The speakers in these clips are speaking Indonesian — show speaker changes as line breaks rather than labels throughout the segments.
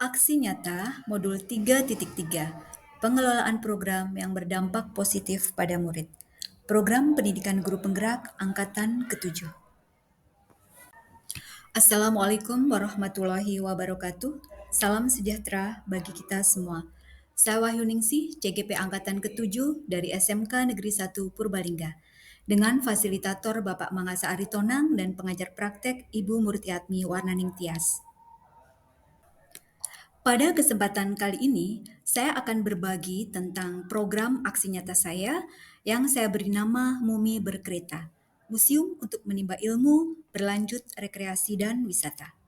Aksi nyata modul 3.3, pengelolaan program yang berdampak positif pada murid. Program Pendidikan Guru Penggerak Angkatan ke-7. Assalamualaikum warahmatullahi wabarakatuh. Salam sejahtera bagi kita semua. Saya Wahyuningsih, CGP Angkatan ke-7 dari SMK Negeri 1 Purbalingga. Dengan fasilitator Bapak Mangasa Aritonang dan pengajar praktek Ibu Murtiatmi Warnaning Tias. Pada kesempatan kali ini, saya akan berbagi tentang program aksi nyata saya yang saya beri nama Mumi Berkereta, Museum untuk Menimba Ilmu, Berlanjut Rekreasi dan Wisata.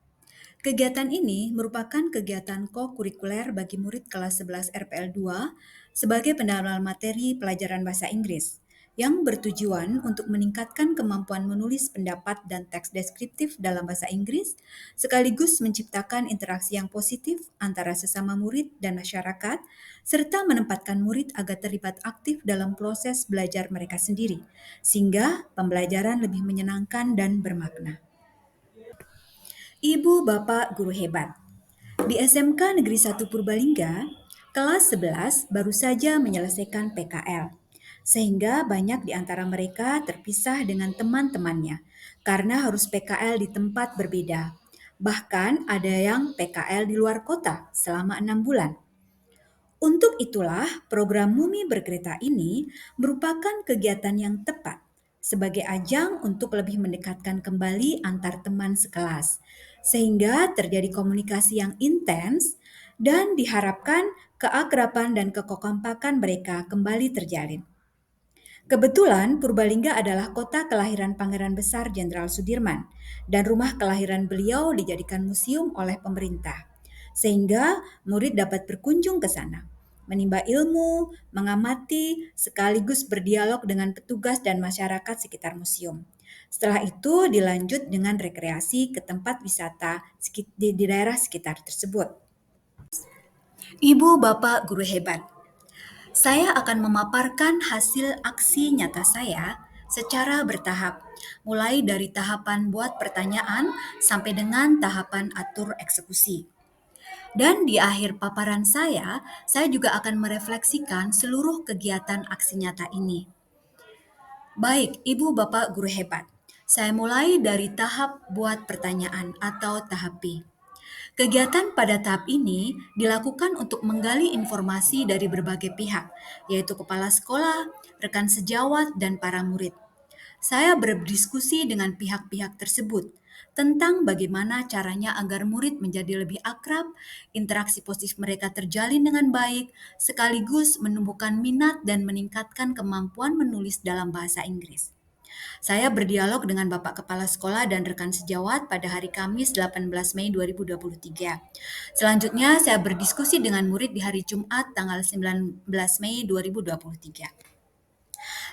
Kegiatan ini merupakan kegiatan co-kurikuler bagi murid kelas 11 RPL 2 sebagai pendalaman materi pelajaran bahasa Inggris yang bertujuan untuk meningkatkan kemampuan menulis pendapat dan teks deskriptif dalam bahasa Inggris, sekaligus menciptakan interaksi yang positif antara sesama murid dan masyarakat, serta menempatkan murid agar terlibat aktif dalam proses belajar mereka sendiri, sehingga pembelajaran lebih menyenangkan dan bermakna. Ibu Bapak Guru Hebat. Di SMK Negeri 1 Purbalingga, kelas 11 baru saja menyelesaikan PKL, sehingga banyak di antara mereka terpisah dengan teman-temannya karena harus PKL di tempat berbeda. Bahkan ada yang PKL di luar kota selama 6 bulan. Untuk itulah, program Mumi Berkereta ini merupakan kegiatan yang tepat sebagai ajang untuk lebih mendekatkan kembali antar teman sekelas, sehingga terjadi komunikasi yang intens dan diharapkan keakraban dan kekompakan mereka kembali terjalin. Kebetulan Purbalingga adalah kota kelahiran Pangeran Besar Jenderal Sudirman dan rumah kelahiran beliau dijadikan museum oleh pemerintah, sehingga murid dapat berkunjung ke sana, menimba ilmu, mengamati, sekaligus berdialog dengan petugas dan masyarakat sekitar museum. Setelah itu dilanjut dengan rekreasi ke tempat wisata di daerah sekitar tersebut. Ibu Bapak Guru Hebat, saya akan memaparkan hasil aksi nyata saya secara bertahap, mulai dari tahapan buat pertanyaan sampai dengan tahapan atur eksekusi. Dan di akhir paparan saya juga akan merefleksikan seluruh kegiatan aksi nyata ini. Baik, Ibu Bapak Guru Hebat, saya mulai dari tahap buat pertanyaan atau tahap B. Kegiatan pada tahap ini dilakukan untuk menggali informasi dari berbagai pihak, yaitu kepala sekolah, rekan sejawat, dan para murid. Saya berdiskusi dengan pihak-pihak tersebut tentang bagaimana caranya agar murid menjadi lebih akrab, interaksi positif mereka terjalin dengan baik, sekaligus menumbuhkan minat dan meningkatkan kemampuan menulis dalam bahasa Inggris. Saya berdialog dengan Bapak Kepala Sekolah dan rekan sejawat pada hari Kamis 18 Mei 2023. Selanjutnya, saya berdiskusi dengan murid di hari Jumat tanggal 19 Mei 2023.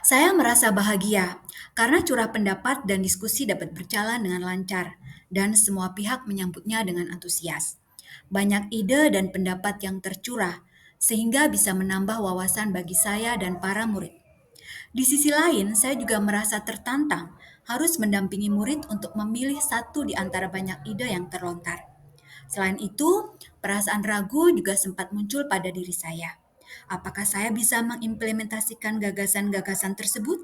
Saya merasa bahagia karena curah pendapat dan diskusi dapat berjalan dengan lancar dan semua pihak menyambutnya dengan antusias. Banyak ide dan pendapat yang tercurah sehingga bisa menambah wawasan bagi saya dan para murid. Di sisi lain, saya juga merasa tertantang harus mendampingi murid untuk memilih satu di antara banyak ide yang terlontar. Selain itu, perasaan ragu juga sempat muncul pada diri saya. Apakah saya bisa mengimplementasikan gagasan-gagasan tersebut?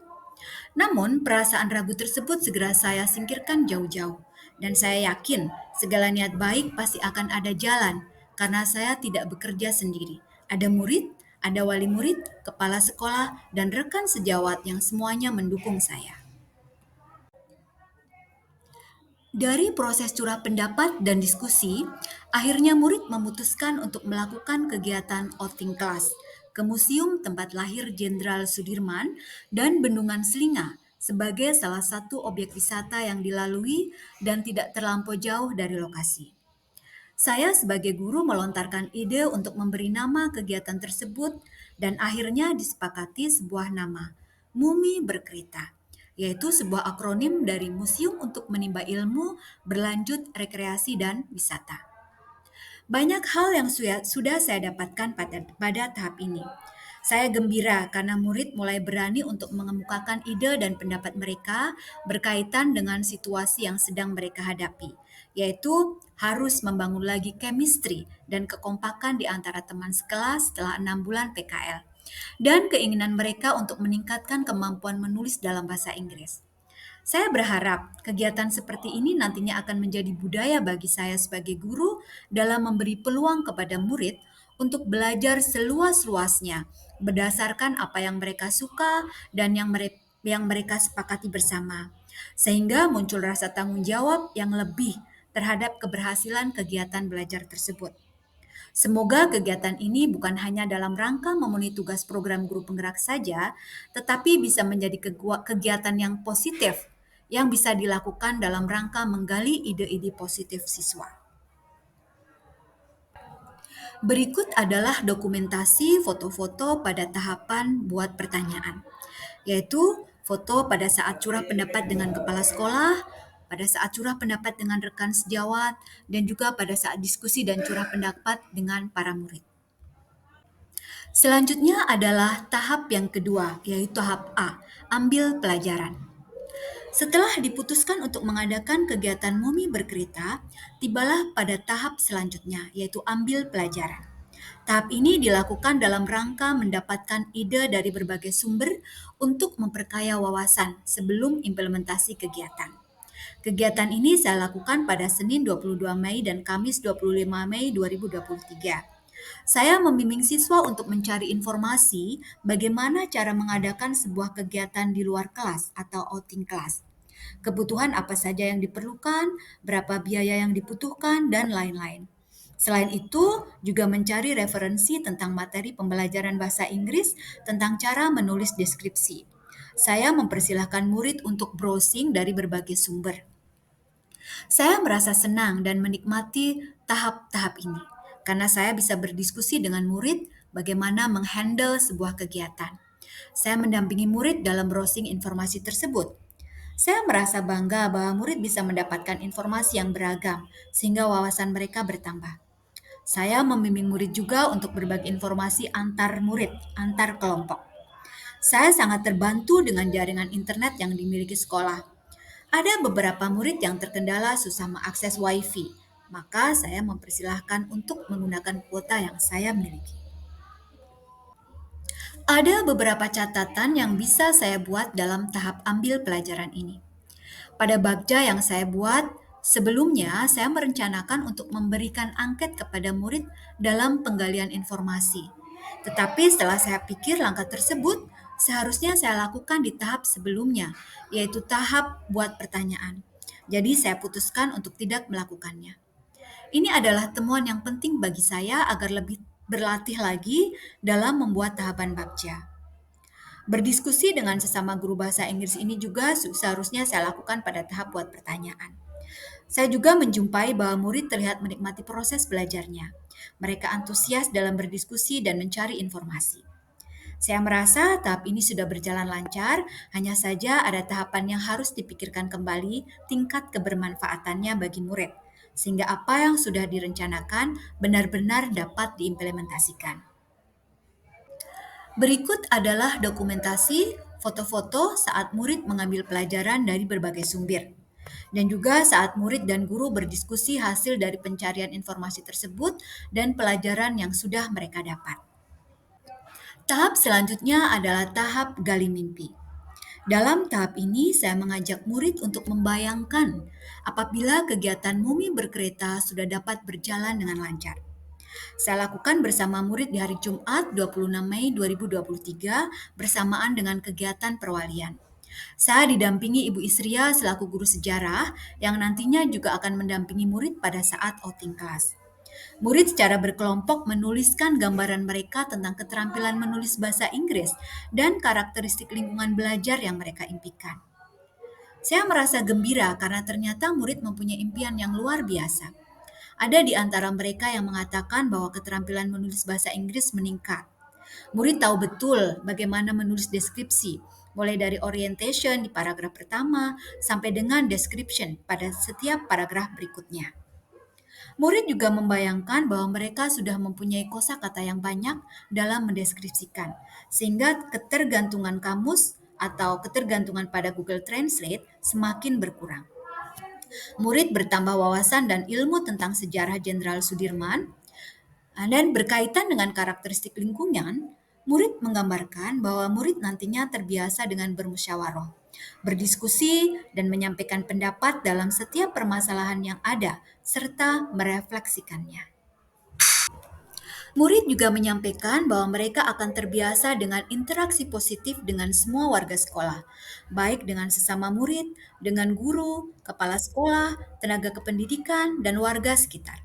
Namun, perasaan ragu tersebut segera saya singkirkan jauh-jauh. Dan saya yakin segala niat baik pasti akan ada jalan karena saya tidak bekerja sendiri. Ada murid, ada wali murid, kepala sekolah, dan rekan sejawat yang semuanya mendukung saya. Dari proses curah pendapat dan diskusi, akhirnya murid memutuskan untuk melakukan kegiatan outing kelas ke Museum Tempat Lahir Jenderal Sudirman dan Bendungan Selinga sebagai salah satu objek wisata yang dilalui dan tidak terlampau jauh dari lokasi. Saya sebagai guru melontarkan ide untuk memberi nama kegiatan tersebut dan akhirnya disepakati sebuah nama, Mumi Berkereta, yaitu sebuah akronim dari Museum untuk Menimba Ilmu, Berlanjut Rekreasi dan Wisata. Banyak hal yang sudah saya dapatkan pada tahap ini. Saya gembira karena murid mulai berani untuk mengemukakan ide dan pendapat mereka berkaitan dengan situasi yang sedang mereka hadapi, yaitu harus membangun lagi chemistry dan kekompakan di antara teman sekelas setelah 6 bulan PKL, dan keinginan mereka untuk meningkatkan kemampuan menulis dalam bahasa Inggris. Saya berharap kegiatan seperti ini nantinya akan menjadi budaya bagi saya sebagai guru dalam memberi peluang kepada murid untuk belajar seluas-luasnya berdasarkan apa yang mereka suka dan yang mereka sepakati bersama. Sehingga muncul rasa tanggung jawab yang lebih terhadap keberhasilan kegiatan belajar tersebut. Semoga kegiatan ini bukan hanya dalam rangka memenuhi tugas program guru penggerak saja, tetapi bisa menjadi kegiatan yang positif yang bisa dilakukan dalam rangka menggali ide-ide positif siswa. Berikut adalah dokumentasi foto-foto pada tahapan buat pertanyaan, yaitu foto pada saat curah pendapat dengan kepala sekolah, pada saat curah pendapat dengan rekan sejawat, dan juga pada saat diskusi dan curah pendapat dengan para murid. Selanjutnya adalah tahap yang kedua, yaitu tahap A, ambil pelajaran. Setelah diputuskan untuk mengadakan kegiatan Mumi berkereta, tibalah pada tahap selanjutnya, yaitu ambil pelajaran. Tahap ini dilakukan dalam rangka mendapatkan ide dari berbagai sumber untuk memperkaya wawasan sebelum implementasi kegiatan. Kegiatan ini saya lakukan pada Senin 22 Mei dan Kamis 25 Mei 2023. Saya membimbing siswa untuk mencari informasi bagaimana cara mengadakan sebuah kegiatan di luar kelas atau outing kelas. Kebutuhan apa saja yang diperlukan, berapa biaya yang dibutuhkan, dan lain-lain. Selain itu, juga mencari referensi tentang materi pembelajaran bahasa Inggris tentang cara menulis deskripsi. Saya mempersilahkan murid untuk browsing dari berbagai sumber. Saya merasa senang dan menikmati tahap-tahap ini karena saya bisa berdiskusi dengan murid bagaimana menghandle sebuah kegiatan. Saya mendampingi murid dalam browsing informasi tersebut. Saya merasa bangga bahwa murid bisa mendapatkan informasi yang beragam sehingga wawasan mereka bertambah. Saya membimbing murid juga untuk berbagi informasi antar murid, antar kelompok. Saya sangat terbantu dengan jaringan internet yang dimiliki sekolah. Ada beberapa murid yang terkendala susah mengakses WiFi, maka saya mempersilahkan untuk menggunakan kuota yang saya miliki. Ada beberapa catatan yang bisa saya buat dalam tahap ambil pelajaran ini. Pada bagja yang saya buat, sebelumnya saya merencanakan untuk memberikan angket kepada murid dalam penggalian informasi. Tetapi setelah saya pikir langkah tersebut seharusnya saya lakukan di tahap sebelumnya, yaitu tahap buat pertanyaan. Jadi saya putuskan untuk tidak melakukannya. Ini adalah temuan yang penting bagi saya agar lebih berlatih lagi dalam membuat tahapan bagja. Berdiskusi dengan sesama guru bahasa Inggris ini juga seharusnya saya lakukan pada tahap buat pertanyaan. Saya juga menjumpai bahwa murid terlihat menikmati proses belajarnya. Mereka antusias dalam berdiskusi dan mencari informasi. Saya merasa tahap ini sudah berjalan lancar, hanya saja ada tahapan yang harus dipikirkan kembali tingkat kebermanfaatannya bagi murid, sehingga apa yang sudah direncanakan benar-benar dapat diimplementasikan. Berikut adalah dokumentasi foto-foto saat murid mengambil pelajaran dari berbagai sumber, dan juga saat murid dan guru berdiskusi hasil dari pencarian informasi tersebut dan pelajaran yang sudah mereka dapat. Tahap selanjutnya adalah tahap gali mimpi. Dalam tahap ini, saya mengajak murid untuk membayangkan apabila kegiatan Mumi berkereta sudah dapat berjalan dengan lancar. Saya lakukan bersama murid di hari Jumat 26 Mei 2023 bersamaan dengan kegiatan perwalian. Saya didampingi Ibu Isria selaku guru sejarah yang nantinya juga akan mendampingi murid pada saat outing kelas. Murid secara berkelompok menuliskan gambaran mereka tentang keterampilan menulis bahasa Inggris dan karakteristik lingkungan belajar yang mereka impikan. Saya merasa gembira karena ternyata murid mempunyai impian yang luar biasa. Ada di antara mereka yang mengatakan bahwa keterampilan menulis bahasa Inggris meningkat. Murid tahu betul bagaimana menulis deskripsi, mulai dari orientation di paragraf pertama sampai dengan description pada setiap paragraf berikutnya. Murid juga membayangkan bahwa mereka sudah mempunyai kosakata yang banyak dalam mendeskripsikan, sehingga ketergantungan kamus atau ketergantungan pada Google Translate semakin berkurang. Murid bertambah wawasan dan ilmu tentang sejarah Jenderal Sudirman, dan berkaitan dengan karakteristik lingkungan, murid menggambarkan bahwa murid nantinya terbiasa dengan bermusyawarah, berdiskusi, dan menyampaikan pendapat dalam setiap permasalahan yang ada, serta merefleksikannya. Murid juga menyampaikan bahwa mereka akan terbiasa dengan interaksi positif dengan semua warga sekolah, baik dengan sesama murid, dengan guru, kepala sekolah, tenaga kependidikan, dan warga sekitar.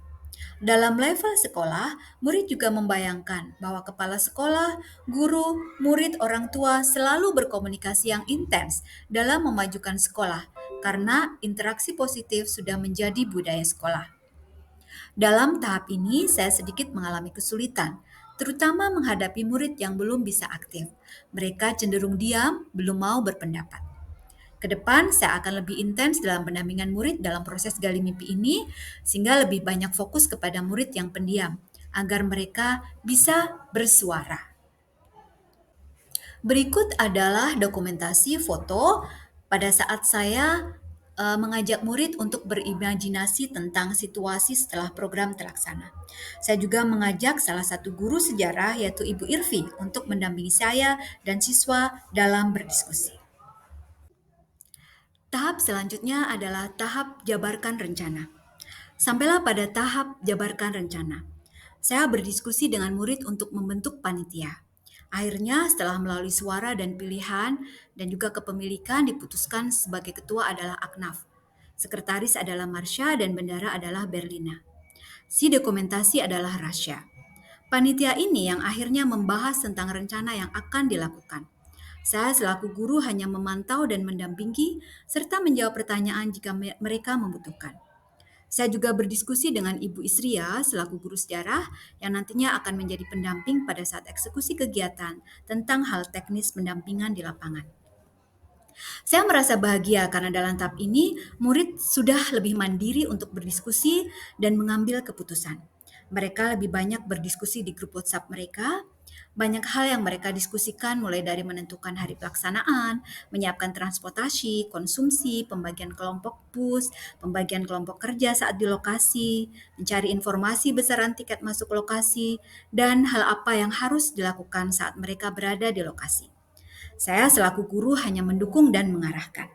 Dalam level sekolah, murid juga membayangkan bahwa kepala sekolah, guru, murid, orang tua selalu berkomunikasi yang intens dalam memajukan sekolah karena interaksi positif sudah menjadi budaya sekolah. Dalam tahap ini, saya sedikit mengalami kesulitan, terutama menghadapi murid yang belum bisa aktif. Mereka cenderung diam, belum mau berpendapat. Ke depan, saya akan lebih intens dalam pendampingan murid dalam proses gali mimpi ini, sehingga lebih banyak fokus kepada murid yang pendiam, agar mereka bisa bersuara. Berikut adalah dokumentasi foto pada saat saya mengajak murid untuk berimajinasi tentang situasi setelah program terlaksana. Saya juga mengajak salah satu guru sejarah yaitu Ibu Irvi untuk mendampingi saya dan siswa dalam berdiskusi. Tahap selanjutnya adalah tahap jabarkan rencana. Sampailah pada tahap jabarkan rencana. Saya berdiskusi dengan murid untuk membentuk panitia. Akhirnya setelah melalui suara dan pilihan dan juga kepemilikan diputuskan sebagai ketua adalah Aknaf. Sekretaris adalah Marsha dan bendara adalah Berlina. Si dokumentasi adalah Rasya. Panitia ini yang akhirnya membahas tentang rencana yang akan dilakukan. Saya selaku guru hanya memantau dan mendampingi serta menjawab pertanyaan jika mereka membutuhkan. Saya juga berdiskusi dengan Ibu Isria selaku guru sejarah yang nantinya akan menjadi pendamping pada saat eksekusi kegiatan tentang hal teknis pendampingan di lapangan. Saya merasa bahagia karena dalam tahap ini murid sudah lebih mandiri untuk berdiskusi dan mengambil keputusan. Mereka lebih banyak berdiskusi di grup WhatsApp mereka. Banyak hal yang mereka diskusikan mulai dari menentukan hari pelaksanaan, menyiapkan transportasi, konsumsi, pembagian kelompok bus, pembagian kelompok kerja saat di lokasi, mencari informasi besaran tiket masuk lokasi, dan hal apa yang harus dilakukan saat mereka berada di lokasi. Saya selaku guru hanya mendukung dan mengarahkan.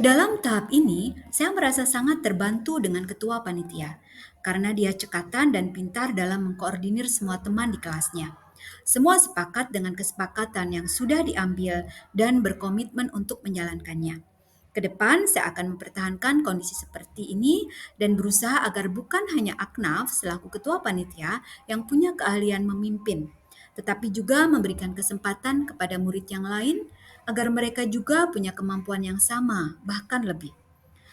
Dalam tahap ini, saya merasa sangat terbantu dengan ketua panitia, karena dia cekatan dan pintar dalam mengkoordinir semua teman di kelasnya. Semua sepakat dengan kesepakatan yang sudah diambil dan berkomitmen untuk menjalankannya. Ke depan, saya akan mempertahankan kondisi seperti ini dan berusaha agar bukan hanya Aknaf selaku ketua panitia yang punya keahlian memimpin, tetapi juga memberikan kesempatan kepada murid yang lain agar mereka juga punya kemampuan yang sama, bahkan lebih.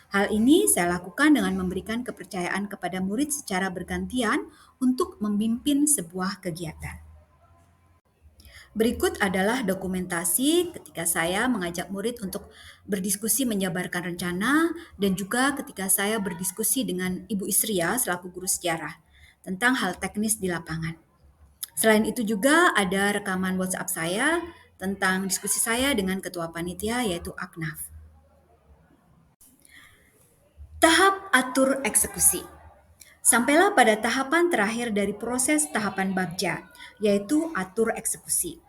Hal ini saya lakukan dengan memberikan kepercayaan kepada murid secara bergantian untuk memimpin sebuah kegiatan. Berikut adalah dokumentasi ketika saya mengajak murid untuk berdiskusi menjabarkan rencana dan juga ketika saya berdiskusi dengan Ibu Isria selaku guru sejarah tentang hal teknis di lapangan. Selain itu juga ada rekaman WhatsApp saya tentang diskusi saya dengan ketua panitia yaitu Aknaf. Tahap atur eksekusi. Sampailah pada tahapan terakhir dari proses tahapan bagja, yaitu atur eksekusi.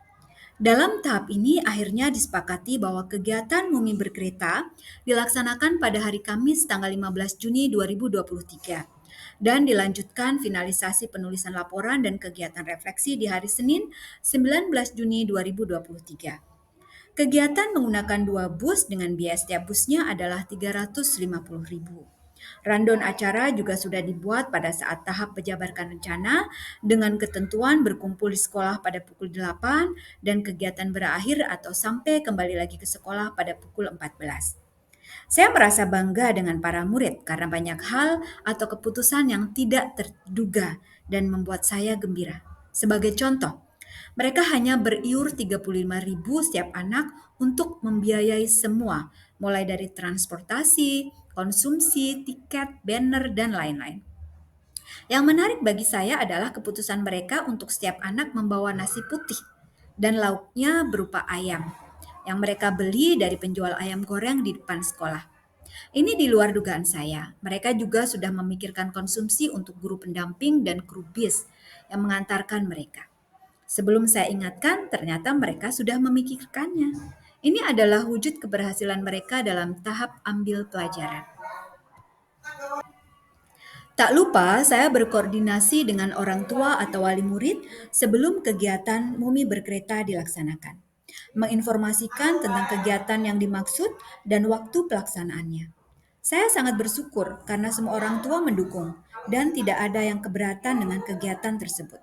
Dalam tahap ini akhirnya disepakati bahwa kegiatan Mumi Berkereta dilaksanakan pada hari Kamis tanggal 15 Juni 2023 dan dilanjutkan finalisasi penulisan laporan dan kegiatan refleksi di hari Senin 19 Juni 2023. Kegiatan menggunakan 2 bus dengan biaya setiap busnya adalah Rp350.000. Random acara juga sudah dibuat pada saat tahap penjabarkan rencana dengan ketentuan berkumpul di sekolah pada pukul 8 dan kegiatan berakhir atau sampai kembali lagi ke sekolah pada pukul 14. Saya merasa bangga dengan para murid karena banyak hal atau keputusan yang tidak terduga dan membuat saya gembira. Sebagai contoh, mereka hanya beriur 35.000 setiap anak untuk membiayai semua, mulai dari transportasi, konsumsi, tiket, banner, dan lain-lain. Yang menarik bagi saya adalah keputusan mereka untuk setiap anak membawa nasi putih dan lauknya berupa ayam yang mereka beli dari penjual ayam goreng di depan sekolah. Ini di luar dugaan saya. Mereka juga sudah memikirkan konsumsi untuk guru pendamping dan kru bis yang mengantarkan mereka. Sebelum saya ingatkan, ternyata mereka sudah memikirkannya. Ini adalah wujud keberhasilan mereka dalam tahap ambil pelajaran. Tak lupa, saya berkoordinasi dengan orang tua atau wali murid sebelum kegiatan Mumi Berkereta dilaksanakan. Menginformasikan tentang kegiatan yang dimaksud dan waktu pelaksanaannya. Saya sangat bersyukur karena semua orang tua mendukung dan tidak ada yang keberatan dengan kegiatan tersebut.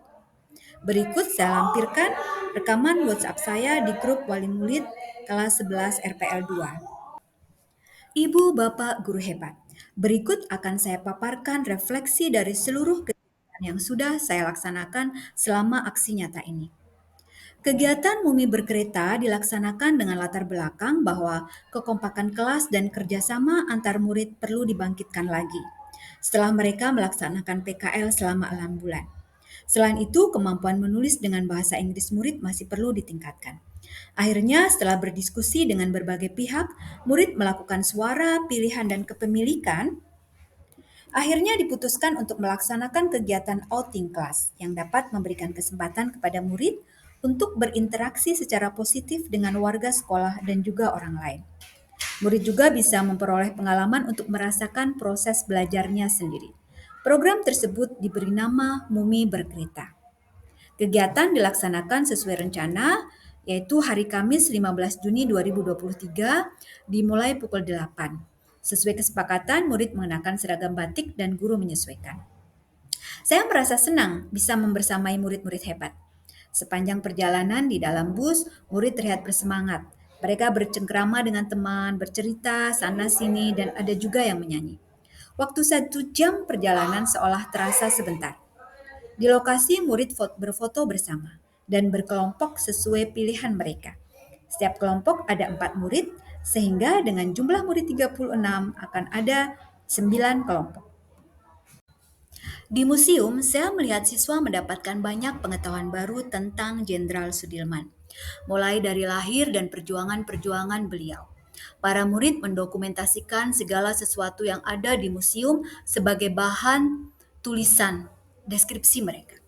Berikut saya lampirkan rekaman WhatsApp saya di grup wali murid kelas 11 RPL 2. Ibu Bapak Guru Hebat, berikut akan saya paparkan refleksi dari seluruh kegiatan yang sudah saya laksanakan selama aksi nyata ini. Kegiatan Mumi Berkereta dilaksanakan dengan latar belakang bahwa kekompakan kelas dan kerjasama antar murid perlu dibangkitkan lagi setelah mereka melaksanakan PKL selama 6 bulan. Selain itu, kemampuan menulis dengan bahasa Inggris murid masih perlu ditingkatkan. Akhirnya, setelah berdiskusi dengan berbagai pihak, murid melakukan suara, pilihan, dan kepemilikan. Akhirnya diputuskan untuk melaksanakan kegiatan outing class yang dapat memberikan kesempatan kepada murid untuk berinteraksi secara positif dengan warga sekolah dan juga orang lain. Murid juga bisa memperoleh pengalaman untuk merasakan proses belajarnya sendiri. Program tersebut diberi nama Mumi Berkereta. Kegiatan dilaksanakan sesuai rencana, yaitu hari Kamis 15 Juni 2023 dimulai pukul 8. Sesuai kesepakatan, murid mengenakan seragam batik dan guru menyesuaikan. Saya merasa senang bisa membersamai murid-murid hebat. Sepanjang perjalanan di dalam bus, murid terlihat bersemangat. Mereka bercengkrama dengan teman, bercerita sana-sini, dan ada juga yang menyanyi. Waktu 1 jam perjalanan seolah terasa sebentar. Di lokasi, murid berfoto bersama dan berkelompok sesuai pilihan mereka. Setiap kelompok ada 4 murid, sehingga dengan jumlah murid 36 akan ada 9 kelompok. Di museum, saya melihat siswa mendapatkan banyak pengetahuan baru tentang Jenderal Sudirman, mulai dari lahir dan perjuangan-perjuangan beliau. Para murid mendokumentasikan segala sesuatu yang ada di museum sebagai bahan tulisan deskripsi mereka.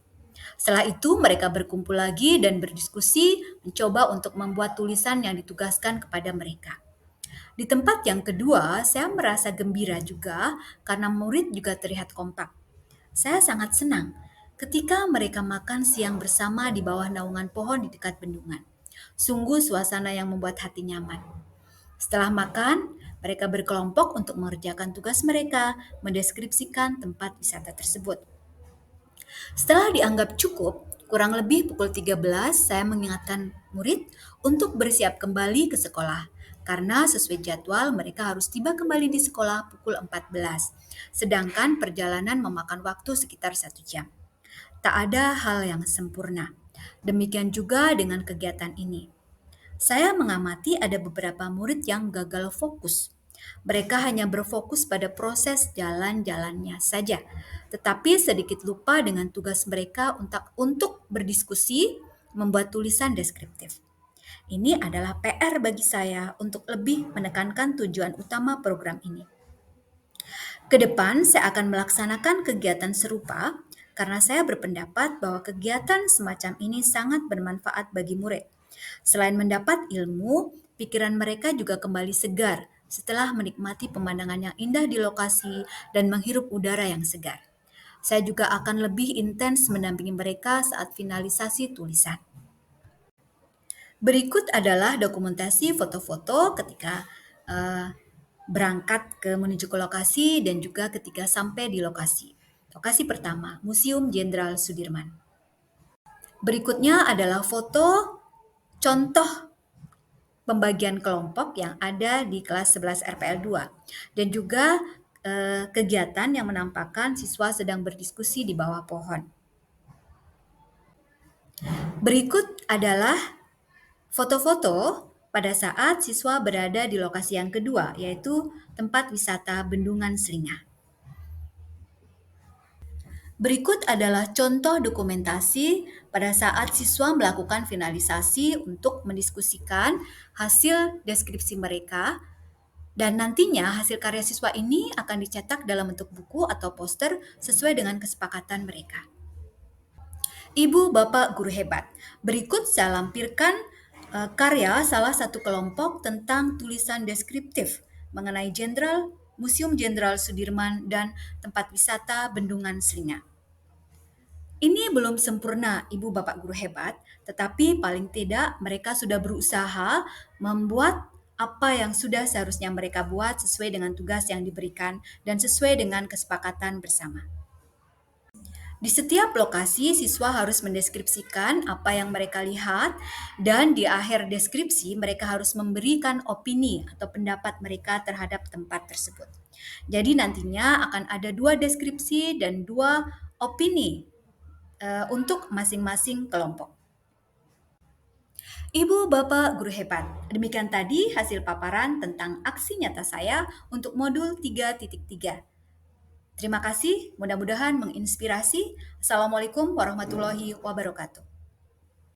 Setelah itu, mereka berkumpul lagi dan berdiskusi, mencoba untuk membuat tulisan yang ditugaskan kepada mereka. Di tempat yang kedua, saya merasa gembira juga karena murid juga terlihat kompak. Saya sangat senang ketika mereka makan siang bersama di bawah naungan pohon di dekat bendungan. Sungguh suasana yang membuat hati nyaman. Setelah makan, mereka berkelompok untuk mengerjakan tugas mereka, mendeskripsikan tempat wisata tersebut. Setelah dianggap cukup, kurang lebih pukul 13 saya mengingatkan murid untuk bersiap kembali ke sekolah. Karena sesuai jadwal mereka harus tiba kembali di sekolah pukul 14. Sedangkan perjalanan memakan waktu sekitar 1 jam. Tak ada hal yang sempurna. Demikian juga dengan kegiatan ini. Saya mengamati ada beberapa murid yang gagal fokus. Mereka hanya berfokus pada proses jalan-jalannya saja, tetapi sedikit lupa dengan tugas mereka untuk berdiskusi, membuat tulisan deskriptif. Ini adalah PR bagi saya untuk lebih menekankan tujuan utama program ini. Ke depan, saya akan melaksanakan kegiatan serupa karena saya berpendapat bahwa kegiatan semacam ini sangat bermanfaat bagi murid. Selain mendapat ilmu, pikiran mereka juga kembali segar setelah menikmati pemandangan yang indah di lokasi dan menghirup udara yang segar. Saya juga akan lebih intens mendampingi mereka saat finalisasi tulisan. Berikut adalah dokumentasi foto-foto ketika berangkat menuju ke lokasi dan juga ketika sampai di lokasi. Lokasi pertama, Museum Jenderal Sudirman. Berikutnya adalah foto contoh pembagian kelompok yang ada di kelas 11 RPL 2 dan juga kegiatan yang menampakkan siswa sedang berdiskusi di bawah pohon. Berikut adalah foto-foto pada saat siswa berada di lokasi yang kedua, yaitu tempat wisata Bendungan Selinga. Berikut adalah contoh dokumentasi pada saat siswa melakukan finalisasi untuk mendiskusikan hasil deskripsi mereka, dan nantinya hasil karya siswa ini akan dicetak dalam bentuk buku atau poster sesuai dengan kesepakatan mereka. Ibu Bapak Guru Hebat, berikut saya lampirkan karya salah satu kelompok tentang tulisan deskriptif mengenai Museum Jenderal Sudirman dan tempat wisata Bendungan Selinga. Ini belum sempurna, Ibu Bapak Guru Hebat, tetapi paling tidak mereka sudah berusaha membuat apa yang sudah seharusnya mereka buat sesuai dengan tugas yang diberikan dan sesuai dengan kesepakatan bersama. Di setiap lokasi, siswa harus mendeskripsikan apa yang mereka lihat, dan di akhir deskripsi, mereka harus memberikan opini atau pendapat mereka terhadap tempat tersebut. Jadi, nantinya akan ada 2 deskripsi dan 2 opini untuk masing-masing kelompok. Ibu, Bapak, Guru Hebat, demikian tadi hasil paparan tentang aksi nyata saya untuk modul 3.3. Terima kasih, mudah-mudahan menginspirasi. Assalamualaikum warahmatullahi wabarakatuh.